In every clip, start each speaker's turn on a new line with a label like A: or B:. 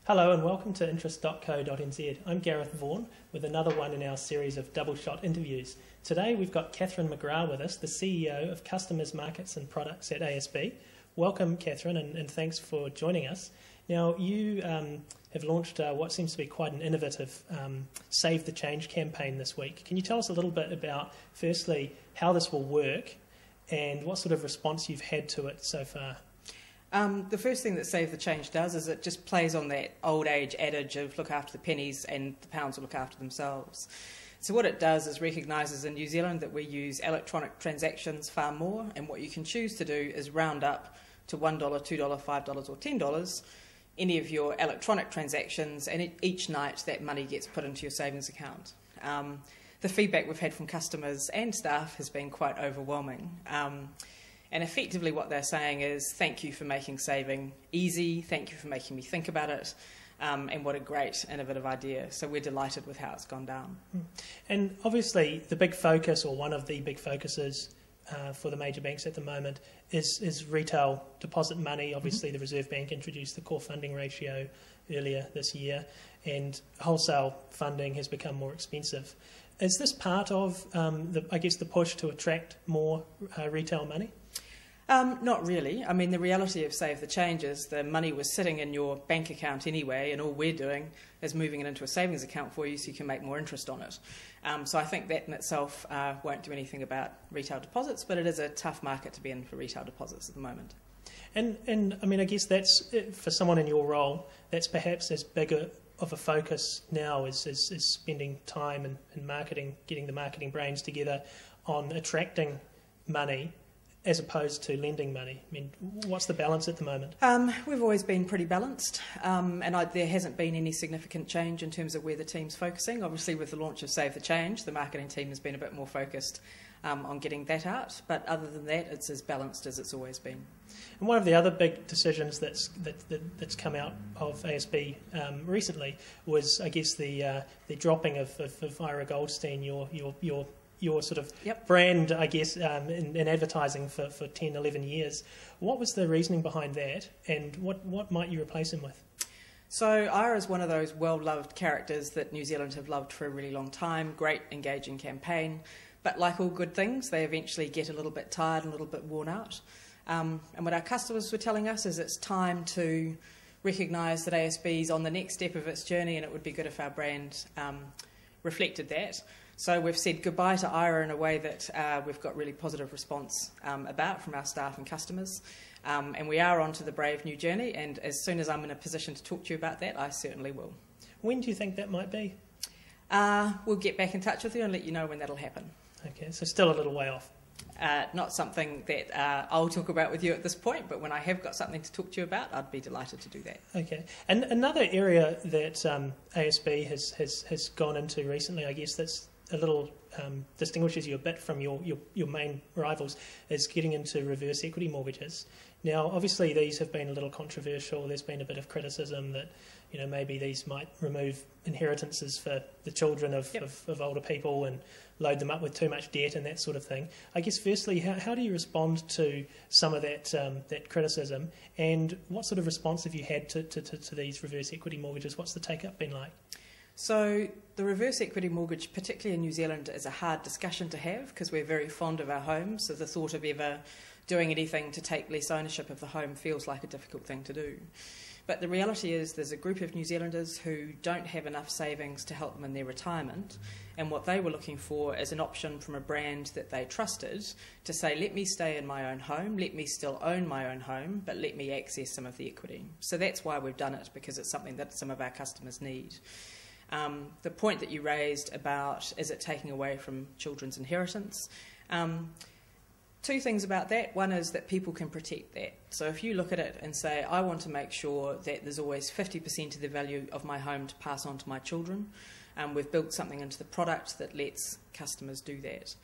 A: Hello and welcome to interest.co.nz. I'm Gareth Vaughan with another one in our series of double shot interviews. Today we've got Catherine McGrath with us, the CEO of Customers, Markets and Products at ASB. Welcome, Catherine, and thanks for joining us. Now, you have launched what seems to be quite an innovative Save the Change campaign this week. Can you tell us a little bit about, firstly, how this will work and what sort of response you've had to it so far?
B: The first thing that Save the Change does is it just plays on that old age adage of look after the pennies and the pounds will look after themselves. So what it does is recognises in New Zealand that we use electronic transactions far more, and what you can choose to do is round up to $1, $2, $5 or $10 any of your electronic transactions, and each night that money gets put into your savings account. The feedback we've had from customers and staff has been quite overwhelming. And effectively what they're saying is, thank you for making saving easy, thank you for making me think about it, and what a great innovative idea. So we're delighted with how it's gone down.
A: And obviously the big focus, or one of the big focuses for the major banks at the moment, is retail deposit money. Obviously the Reserve Bank introduced the core funding ratio earlier this year, and wholesale funding has become more expensive. Is this part of, the push to attract more retail money?
B: Not really. I mean, the reality of Save the Change is the money was sitting in your bank account anyway, and all we're doing is moving it into a savings account for you so you can make more interest on it. So I think that in itself won't do anything about retail deposits, but it is a tough market to be in for retail deposits at the moment.
A: And I mean, I guess that's, for someone in your role, that's perhaps as big of a focus now is spending time and marketing, getting the marketing brains together on attracting money as opposed to lending money. I mean, what's the balance at the moment?
B: We've always been pretty balanced, and there hasn't been any significant change in terms of where the team's focusing. Obviously, with the launch of Save the Change, the marketing team has been a bit more focused on getting that out, but other than that, it's as balanced as it's always been.
A: And one of the other big decisions that's come out of ASB recently was, I guess, the dropping of Ira Goldstein, your sort of brand, I guess, in advertising for 10, 11 years. What was the reasoning behind that, and what might you replace him with?
B: So Ira is one of those well-loved characters that New Zealand have loved for a really long time, great engaging campaign, but like all good things, they eventually get a little bit tired and a little bit worn out. And what our customers were telling us is it's time to recognise that ASB is on the next step of its journey, and it would be good if our brand reflected that. So we've said goodbye to Ira in a way that we've got really positive response about from our staff and customers. And we are on to the brave new journey, and as soon as I'm in a position to talk to you about that, I certainly will.
A: When do you think that might be?
B: We'll get back in touch with you and let you know when that'll happen.
A: Okay, so still a little way off.
B: Not something that I'll talk about with you at this point, but when I have got something to talk to you about, I'd be delighted to do that. Okay.
A: And another area that ASB has gone into recently, I guess that's a little distinguishes you a bit from your main rivals, is getting into reverse equity mortgages. Now, obviously, these have been a little controversial. There's been a bit of criticism that, you know, maybe these might remove inheritances for the children of older people and load them up with too much debt and that sort of thing. I guess, firstly, how do you respond to some of that criticism, and what sort of response have you had to these reverse equity mortgages? What's the take-up been like?
B: So the reverse equity mortgage, particularly in New Zealand, is a hard discussion to have because we're very fond of our homes, so the thought of ever doing anything to take less ownership of the home feels like a difficult thing to do. But the reality is there's a group of New Zealanders who don't have enough savings to help them in their retirement, and what they were looking for is an option from a brand that they trusted to say, let me stay in my own home, let me still own my own home, but let me access some of the equity. So that's why we've done it, because it's something that some of our customers need. The point that you raised about is it taking away from children's inheritance, two things about that. One is that people can protect that. So if you look at it and say, I want to make sure that there's always 50% of the value of my home to pass on to my children, we've built something into the product that lets customers do that.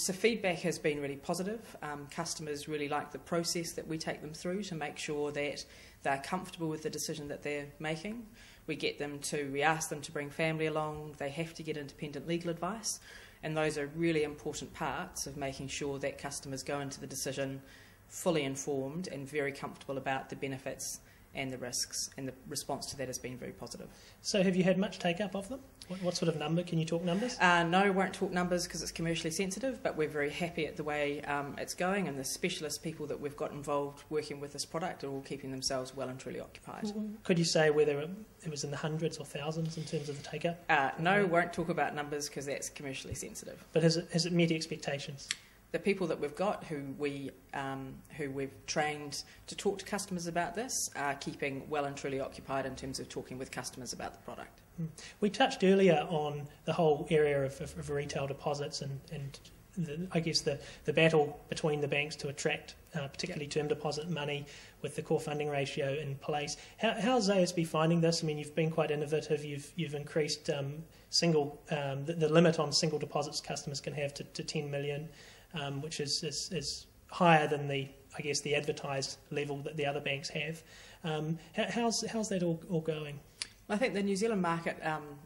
B: So feedback has been really positive. Customers really like the process that we take them through to make sure that they're comfortable with the decision that they're making. We ask them to bring family along, they have to get independent legal advice, and those are really important parts of making sure that customers go into the decision fully informed and very comfortable about the benefits and the risks, and the response to that has been very positive.
A: So have you had much take-up of them? What sort of number? Can you talk numbers?
B: No, won't talk numbers because it's commercially sensitive, but we're very happy at the way it's going, and the specialist people that we've got involved working with this product are all keeping themselves well and truly occupied.
A: Could you say whether it was in the hundreds or thousands in terms of the take-up?
B: No, won't talk about numbers because that's commercially sensitive.
A: But has it met expectations?
B: The people that we've got who we've trained to talk to customers about this are keeping well and truly occupied in terms of talking with customers about the product.
A: We touched earlier on the whole area of retail deposits and I guess the battle between the banks to attract particularly term deposit money with the core funding ratio in place. How's ASB finding this? I mean, you've been quite innovative. You've increased the limit on single deposits customers can have to 10 million. Which is higher than the advertised level that the other banks have. How's that all going?
B: I think the New Zealand market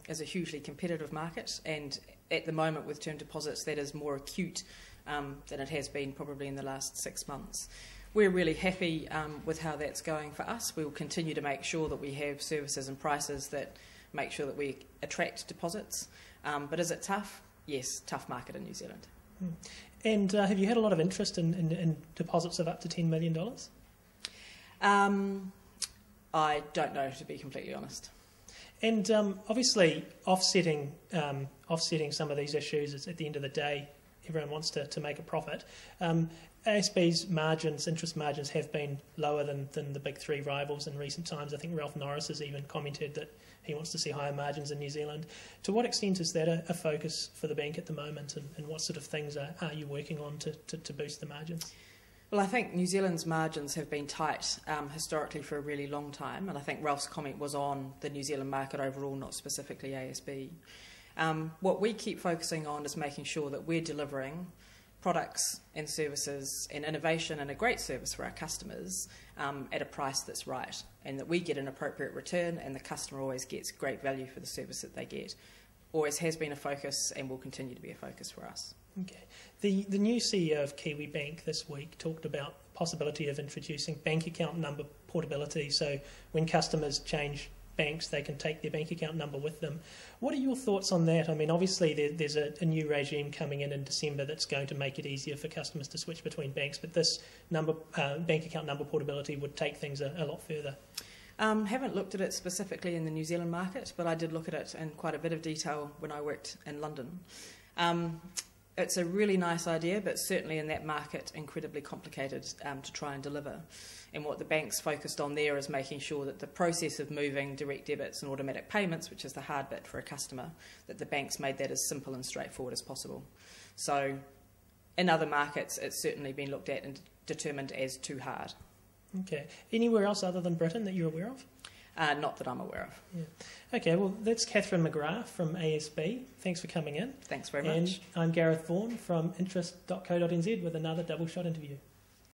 B: is a hugely competitive market, and at the moment with term deposits that is more acute than it has been probably in the last 6 months. We're really happy with how that's going for us. We will continue to make sure that we have services and prices that make sure that we attract deposits. But is it tough? Yes, tough market in New Zealand.
A: And have you had a lot of interest in deposits of up to $10 million?
B: I don't know, to be completely honest.
A: And obviously, offsetting some of these issues is at the end of the day, everyone wants to make a profit. ASB's margins, interest margins, have been lower than the big three rivals in recent times. I think Ralph Norris has even commented that he wants to see higher margins in New Zealand. To what extent is that a focus for the bank at the moment, and what sort of things are you working on to boost the margins?
B: Well, I think New Zealand's margins have been tight historically for a really long time, and I think Ralph's comment was on the New Zealand market overall, not specifically ASB. What we keep focusing on is making sure that we're delivering products and services and innovation and a great service for our customers at a price that's right, and that we get an appropriate return and the customer always gets great value for the service that they get. Always has been a focus and will continue to be a focus for us.
A: Okay. The new CEO of Kiwi Bank this week talked about the possibility of introducing bank account number portability, so when customers change banks, they can take their bank account number with them. What are your thoughts on that? I mean, obviously there's a new regime coming in December that's going to make it easier for customers to switch between banks, but this bank account number portability would take things a lot further.
B: Haven't looked at it specifically in the New Zealand market, but I did look at it in quite a bit of detail when I worked in London. It's a really nice idea, but certainly in that market incredibly complicated to try and deliver. And what the bank's focused on there is making sure that the process of moving direct debits and automatic payments, which is the hard bit for a customer, that the bank's made that as simple and straightforward as possible. So in other markets, it's certainly been looked at and determined as too hard.
A: Okay. Anywhere else other than Britain that you're aware of?
B: Not that I'm aware of.
A: Yeah. Okay, well, that's Catherine McGrath from ASB. Thanks for coming in.
B: Thanks very much.
A: And I'm Gareth Vaughan from interest.co.nz with another Double Shot interview.